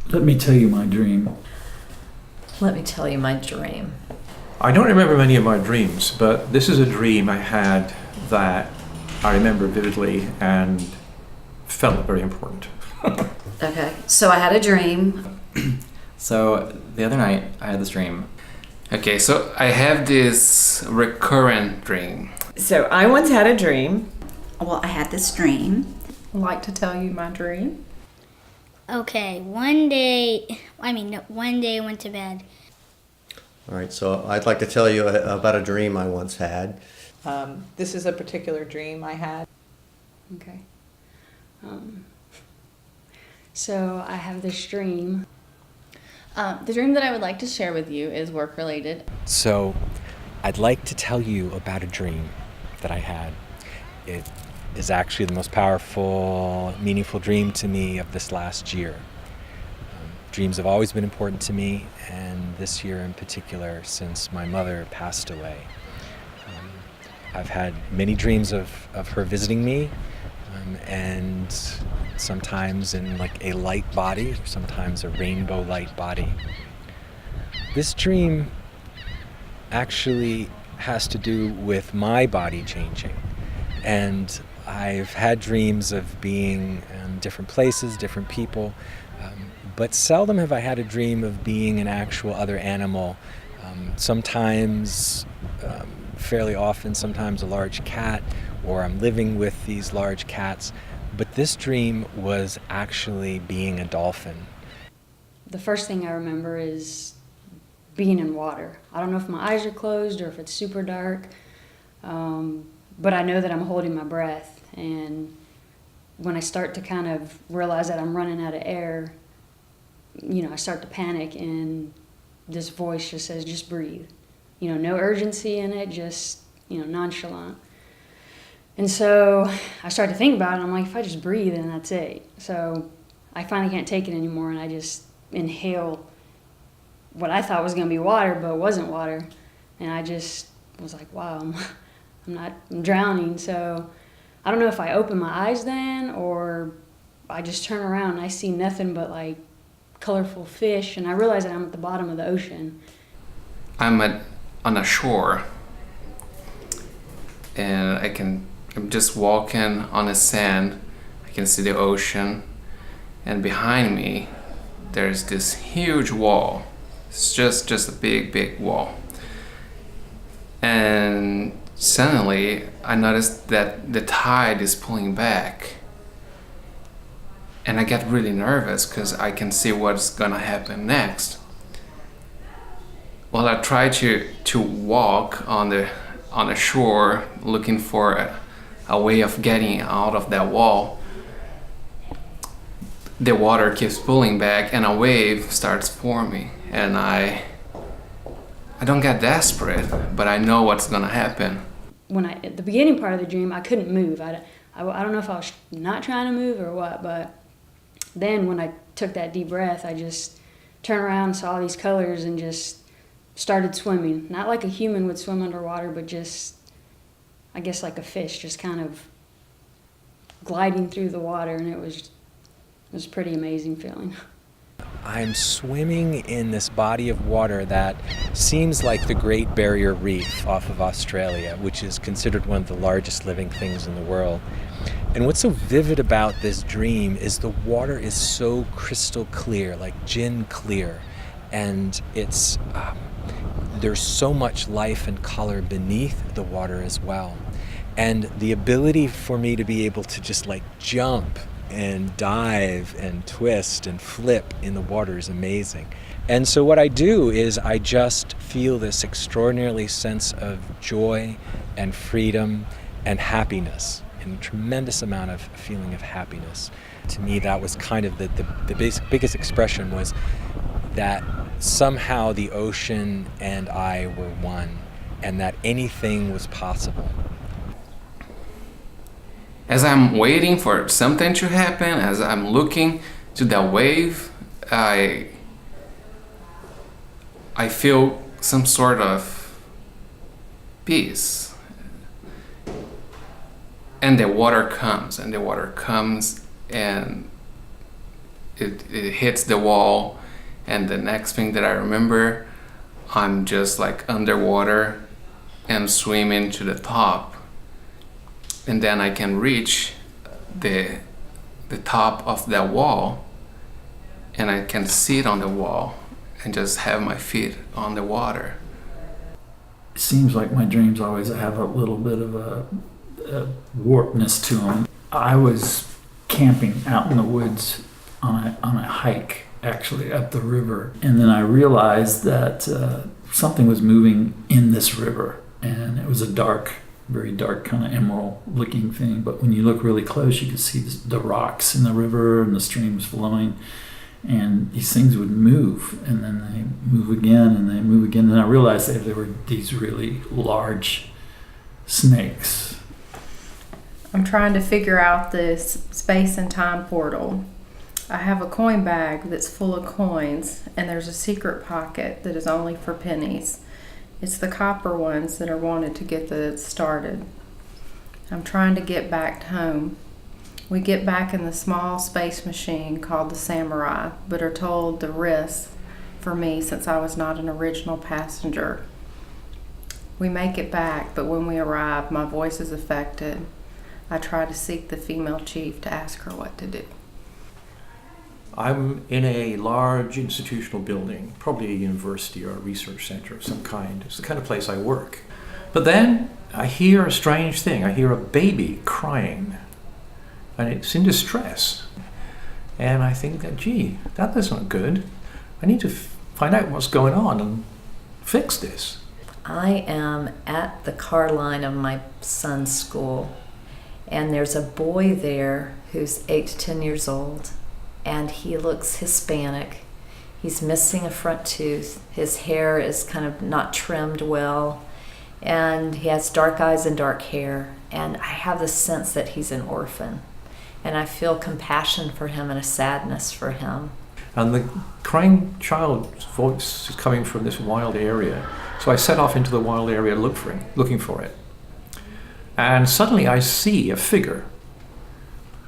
Let me tell you my dream. Let me tell you my dream. I don't remember many of my dreams, but this is a dream I had that I remember vividly and felt very important. Okay, so I had a dream. So the other night I had this dream. Okay, so I have this recurrent dream. So I once had a dream. Well, I had this dream. I'd like to tell you my dream. Okay, one day I went to bed. All right, so I'd like to tell you about a dream I once had. This is a particular dream I had. Okay. So I have this dream. The dream that I would like to share with you is work related. So I'd like to tell you about a dream that I had. It is actually the most powerful, meaningful dream to me of this last year. Dreams have always been important to me, and this year in particular, since my mother passed away. I've had many dreams of her visiting me, and sometimes in like a light body, sometimes a rainbow light body. This dream actually has to do with my body changing, and I've had dreams of being in different places, different people, but seldom have I had a dream of being an actual other animal. Sometimes, fairly often, sometimes a large cat, or I'm living with these large cats. But this dream was actually being a dolphin. The first thing I remember is being in water. I don't know if my eyes are closed or if it's super dark, but I know that I'm holding my breath. And when I start to kind of realize that I'm running out of air, I start to panic, and this voice just says, just breathe. No urgency in it, just, nonchalant. And so I start to think about it, and I'm like, if I just breathe, then that's it. So I finally can't take it anymore, and I just inhale what I thought was going to be water, but it wasn't water. And I just was like, wow, I'm drowning. So I don't know if I open my eyes then, or I just turn around and I see nothing but like colorful fish, and I realize that I'm at the bottom of the ocean. I'm on a shore, and I'm just walking on the sand. I can see the ocean, and behind me there's this huge wall. It's just a big wall. And suddenly I noticed that the tide is pulling back. And I get really nervous because I can see what's gonna happen next. Well, I try to walk on the shore, looking for a way of getting out of that wall. The water keeps pulling back, and a wave starts forming. And I don't get desperate, but I know what's gonna happen. At the beginning part of the dream, I couldn't move. I don't know if I was not trying to move or what, but then when I took that deep breath, I just turned around, saw these colors, and just started swimming. Not like a human would swim underwater, but just, I guess like a fish, just kind of gliding through the water, and it was a pretty amazing feeling. I'm swimming in this body of water that seems like the Great Barrier Reef off of Australia, which is considered one of the largest living things in the world. And what's so vivid about this dream is the water is so crystal clear, like gin clear, and there's so much life and color beneath the water as well. And the ability for me to be able to just like jump and dive and twist and flip in the water is amazing. And so what I do is I just feel this extraordinarily sense of joy and freedom and happiness, and a tremendous amount of feeling of happiness. To me, that was kind of the biggest expression, was that somehow the ocean and I were one, and that anything was possible. As I'm waiting for something to happen, as I'm looking to that wave, I feel some sort of peace. And the water comes, and it hits the wall, and the next thing that I remember, I'm just like underwater and swimming to the top, and then I can reach the top of that wall, and I can sit on the wall and just have my feet on the water. It seems like my dreams always have a little bit of a warpness to them. I was camping out in the woods on a hike, actually up the river, and then I realized that something was moving in this river, and it was a dark, very dark kind of emerald looking thing, but when you look really close you could see the rocks in the river and the streams flowing, and these things would move, and then they move again, and they move again, and I realized that there were these really large snakes. I'm trying to figure out this space and time portal. I have a coin bag that's full of coins, and there's a secret pocket that is only for pennies. It's the copper ones that are wanted to get started. I'm trying to get back home. We get back in the small space machine called the Samurai, but are told the risk for me since I was not an original passenger. We make it back, but when we arrive, my voice is affected. I try to seek the female chief to ask her what to do. I'm in a large institutional building, probably a university or a research center of some kind. It's the kind of place I work. But then I hear a strange thing. I hear a baby crying, and it's in distress. And I think that, gee, that's not good. I need to find out what's going on and fix this. I am at the car line of my son's school, and there's a boy there who's 8 to 10 years old, and he looks Hispanic. He's missing a front tooth. His hair is kind of not trimmed well, and he has dark eyes and dark hair, and I have the sense that he's an orphan, and I feel compassion for him and a sadness for him. And the crying child's voice is coming from this wild area. So I set off into the wild area looking for it. And suddenly I see a figure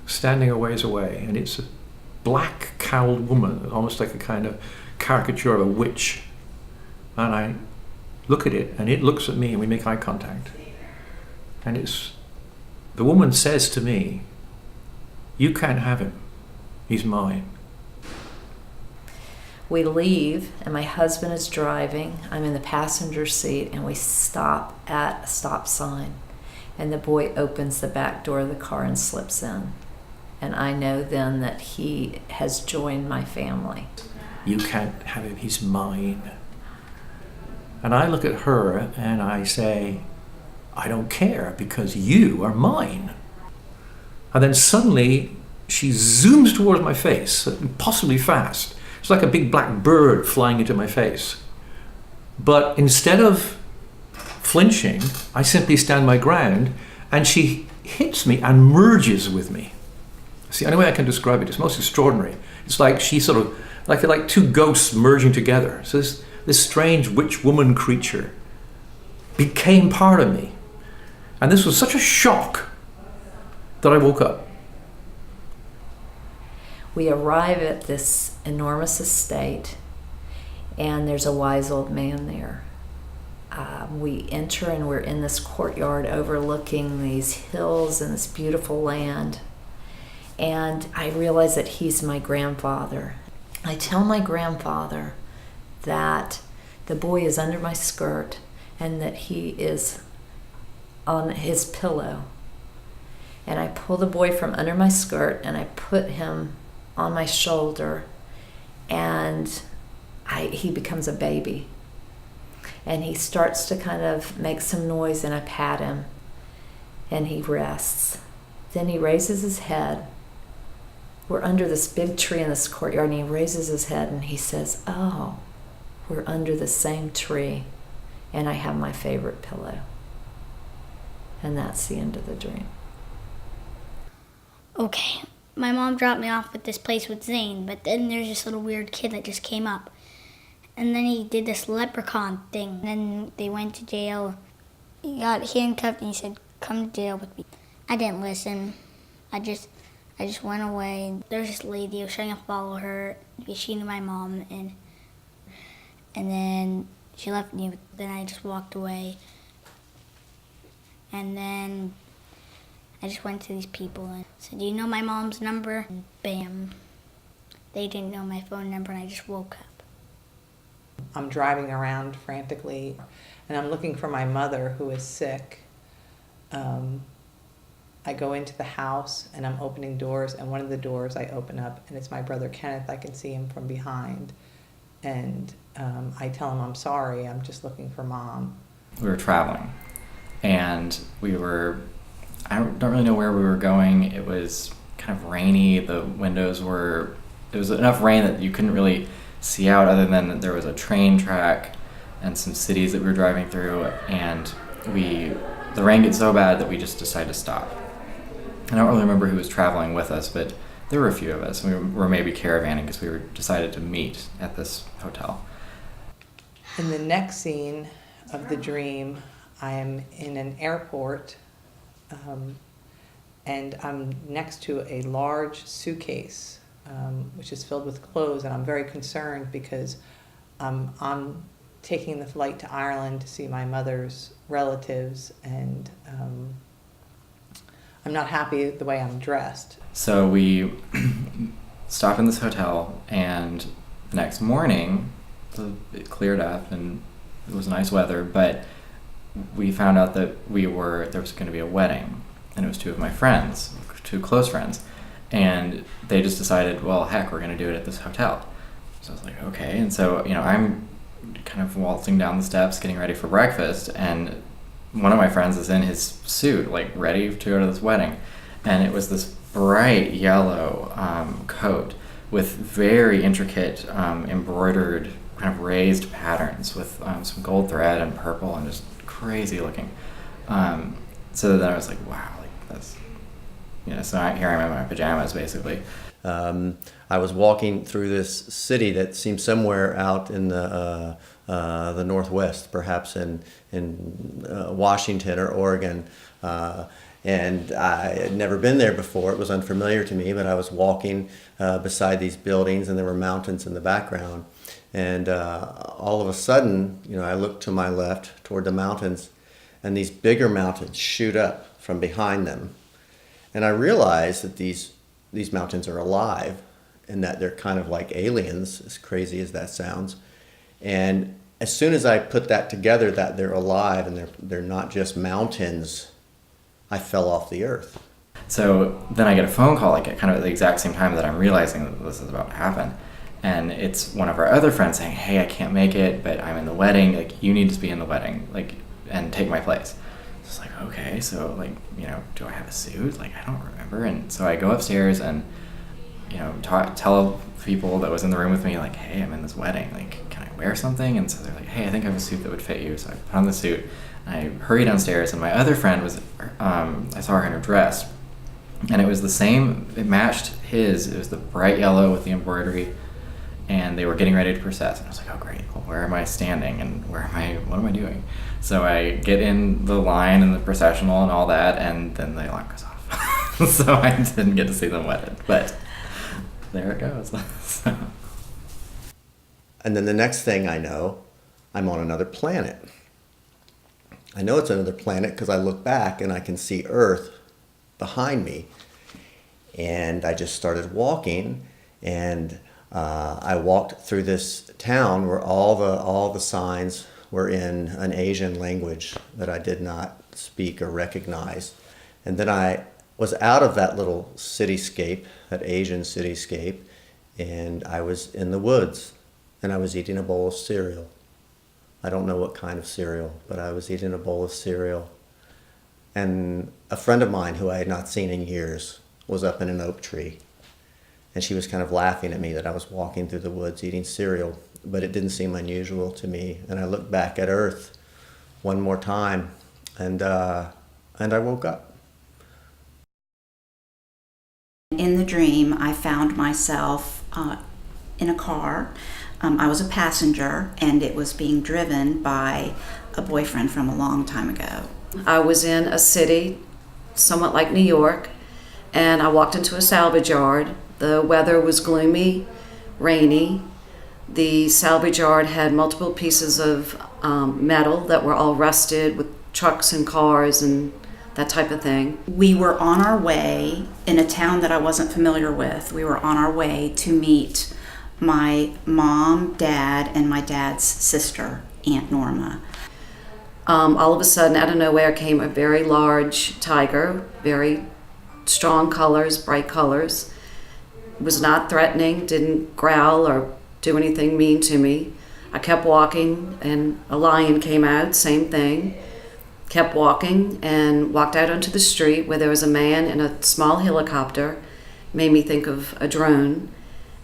standing a ways away, and it's a black cowled woman, almost like a kind of caricature of a witch. And I look at it, and it looks at me, and we make eye contact. And the woman says to me, "You can't have him. He's mine." We leave, and my husband is driving. I'm in the passenger seat, and we stop at a stop sign. And the boy opens the back door of the car and slips in. And I know then that he has joined my family. "You can't have him, he's mine." And I look at her and I say, "I don't care, because you are mine." And then suddenly she zooms towards my face, impossibly fast. It's like a big black bird flying into my face. But instead of flinching, I simply stand my ground, and she hits me and merges with me. It's the only way I can describe it. It's most extraordinary. It's like she sort of, like two ghosts merging together. So this strange witch woman creature became part of me. And this was such a shock that I woke up. We arrive at this enormous estate, and there's a wise old man there. We enter, and we're in this courtyard overlooking these hills and this beautiful land. And I realize that he's my grandfather. I tell my grandfather that the boy is under my skirt and that he is on his pillow. And I pull the boy from under my skirt and I put him on my shoulder, and he becomes a baby. And he starts to kind of make some noise, and I pat him, and he rests. Then he raises his head. We're under this big tree in this courtyard, and he raises his head and he says, "Oh, we're under the same tree, and I have my favorite pillow." And that's the end of the dream. Okay, my mom dropped me off at this place with Zane, but then there's this little weird kid that just came up. And then he did this leprechaun thing. Then they went to jail. He got handcuffed and he said, "Come to jail with me." I didn't listen. I I just went away. There's this lady, I was trying to follow her because she knew my mom, and then she left me. Then I just walked away. And then I just went to these people and said, "Do you know my mom's number?" And bam. They didn't know my phone number, and I just woke up. I'm driving around frantically, and I'm looking for my mother who is sick. I go into the house, and I'm opening doors, and one of the doors I open up, and it's my brother Kenneth. I can see him from behind. And I tell him I'm sorry, I'm just looking for Mom. We were traveling, and I don't really know where we were going. It was kind of rainy. The windows were, it was enough rain that you couldn't really see out other than there was a train track and some cities that we were driving through, and the rain gets so bad that we just decided to stop. I don't really remember who was traveling with us, but there were a few of us. We were maybe caravanning because we decided to meet at this hotel. In the next scene of the dream, I am in an airport, and I'm next to a large suitcase, which is filled with clothes, and I'm very concerned because I'm taking the flight to Ireland to see my mother's relatives, and I'm not happy the way I'm dressed. So we stopped in this hotel, and the next morning it cleared up and it was nice weather, but we found out that there was going to be a wedding, and it was two of my friends, two close friends, and they just decided, well, heck, we're going to do it at this hotel. So I was like, okay. And so, I'm kind of waltzing down the steps getting ready for breakfast, and one of my friends is in his suit, like ready to go to this wedding, and it was this bright yellow coat with very intricate embroidered kind of raised patterns with some gold thread and purple and just crazy looking. So then I was like, wow, like that's, so here I am in my pajamas basically. I was walking through this city that seemed somewhere out in the Northwest, perhaps in Washington or Oregon, and I had never been there before. It was unfamiliar to me, but I was walking beside these buildings, and there were mountains in the background. And all of a sudden, I looked to my left toward the mountains, and these bigger mountains shoot up from behind them. And I realized that these mountains are alive, and that they're kind of like aliens, as crazy as that sounds. And as soon as I put that together, that they're alive and they're not just mountains, I fell off the earth. So then I get a phone call like at kind of the exact same time that I'm realizing that this is about to happen. And it's one of our other friends saying, hey, I can't make it, but I'm in the wedding. Like, you need to be in the wedding, like, and take my place. So it's like, okay, so like, do I have a suit? Like, I don't remember. And so I go upstairs and, tell people that was in the room with me, like, hey, I'm in this wedding. Like, can I wear something? And so they're like, hey, I think I have a suit that would fit you. So I put on the suit. I hurry downstairs, and my other friend was, I saw her in her dress, and it was the same, it matched his. It was the bright yellow with the embroidery, and they were getting ready to process. And I was like, oh great, well, where am I standing, and what am I doing? So I get in the line and the processional and all that, and then the alarm goes off. So I didn't get to see them wedded, but there it goes. So. And then the next thing I know, I'm on another planet. I know it's another planet because I look back and I can see Earth behind me. And I just started walking, and I walked through this town where all the signs were in an Asian language that I did not speak or recognize. And then I was out of that little cityscape, that Asian cityscape, and I was in the woods, and I was eating a bowl of cereal. I don't know what kind of cereal, but I was eating a bowl of cereal. And a friend of mine who I had not seen in years was up in an oak tree. And she was kind of laughing at me that I was walking through the woods eating cereal, but it didn't seem unusual to me. And I looked back at Earth one more time, and I woke up. In the dream, I found myself in a car. I was a passenger, and it was being driven by a boyfriend from a long time ago. I was in a city somewhat like New York, and I walked into a salvage yard. The weather was gloomy, rainy. The salvage yard had multiple pieces of metal that were all rusted with trucks and cars and that type of thing. We were on our way in a town that I wasn't familiar with. We were on our way to meet my mom, dad, and my dad's sister, Aunt Norma. All of a sudden, out of nowhere, came a very large tiger, very strong colors, bright colors. Was not threatening, didn't growl or do anything mean to me. I kept walking, and a lion came out, same thing. Kept walking and walked out onto the street where there was a man in a small helicopter. Made me think of a drone.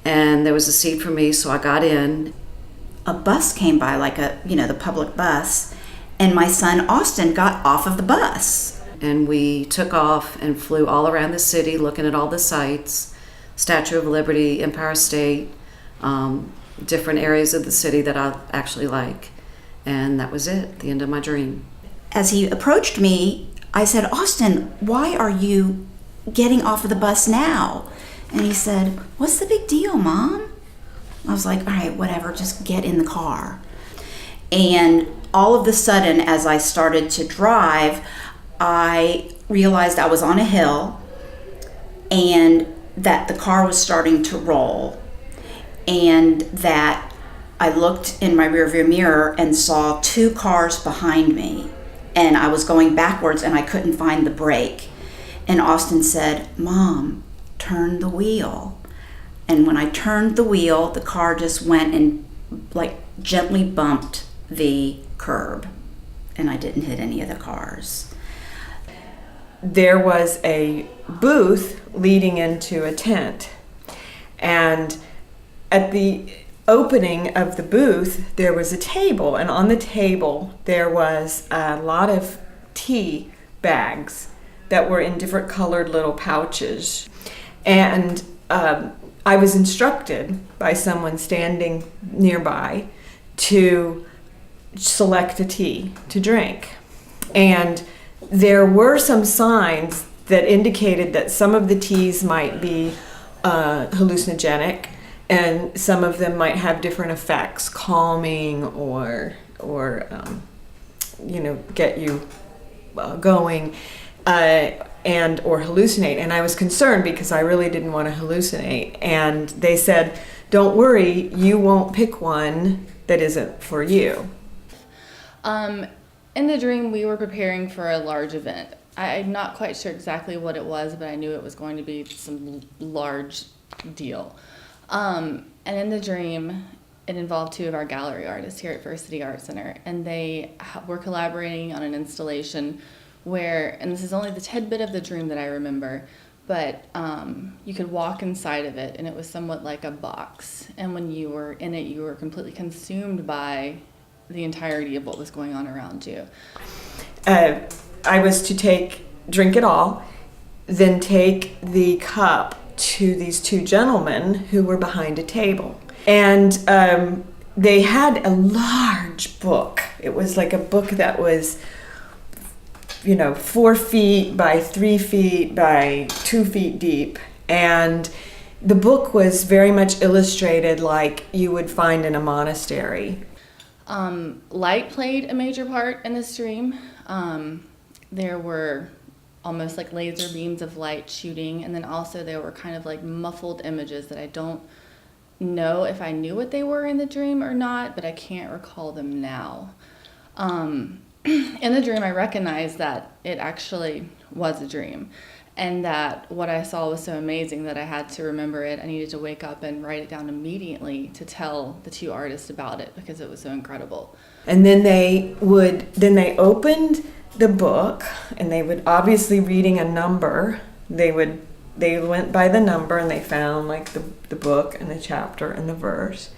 And there was a seat for me, so I got in. A bus came by, like the public bus, and my son Austin got off of the bus. And we took off and flew all around the city looking at all the sights, Statue of Liberty, Empire State, different areas of the city that I actually like. And that was it, the end of my dream. As he approached me, I said, "Austin, why are you getting off of the bus now?" And he said, "What's the big deal, Mom?" I was like, "All right, whatever, just get in the car." And all of a sudden, as I started to drive, I realized I was on a hill and that the car was starting to roll, and that I looked in my rearview mirror and saw 2 cars behind me. And I was going backwards and I couldn't find the brake. And Austin said, "Mom, turn the wheel." And when I turned the wheel, the car just went and gently bumped the curb. And I didn't hit any of the cars. There was a booth leading into a tent. And at the opening of the booth, there was a table, and on the table there was a lot of tea bags that were in different colored little pouches. And I was instructed by someone standing nearby to select a tea to drink. And there were some signs that indicated that some of the teas might be hallucinogenic, and some of them might have different effects, calming or get you going, and or hallucinate. And I was concerned because I really didn't want to hallucinate. And they said, "Don't worry, you won't pick one that isn't for you." In the dream, we were preparing for a large event. I'm not quite sure exactly what it was, but I knew it was going to be some large deal. And in the dream, it involved 2 of our gallery artists here at First City Art Center, and they were collaborating on an installation where, and this is only the tidbit of the dream that I remember, but you could walk inside of it, and it was somewhat like a box. And when you were in it, you were completely consumed by the entirety of what was going on around you. I was to drink it all, then take the cup to these 2 gentlemen who were behind a table. And they had a large book. It was like a book that was, 4 feet by 3 feet by 2 feet deep. And the book was very much illustrated like you would find in a monastery. Light played a major part in this dream. There were almost like laser beams of light shooting, and then also there were kind of like muffled images that I don't know if I knew what they were in the dream or not, but I can't recall them now. In the dream, I recognized that it actually was a dream, and that what I saw was so amazing that I had to remember it. I needed to wake up and write it down immediately to tell the 2 artists about it because it was so incredible. And then they opened the book, and they would obviously reading a number. They went by the number, and they found like the book and the chapter and the verse.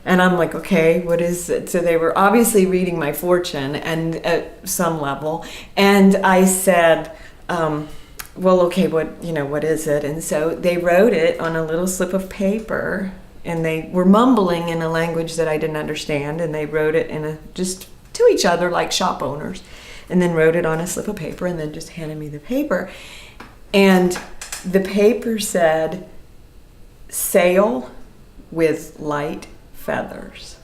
And I'm like, okay, what is it? So they were obviously reading my fortune, and at some level. And I said, well, okay, what is it? And so they wrote it on a little slip of paper, and they were mumbling in a language that I didn't understand, and they wrote it just to each other like shop owners, and then wrote it on a slip of paper, and then just handed me the paper. And the paper said, sail with light feathers.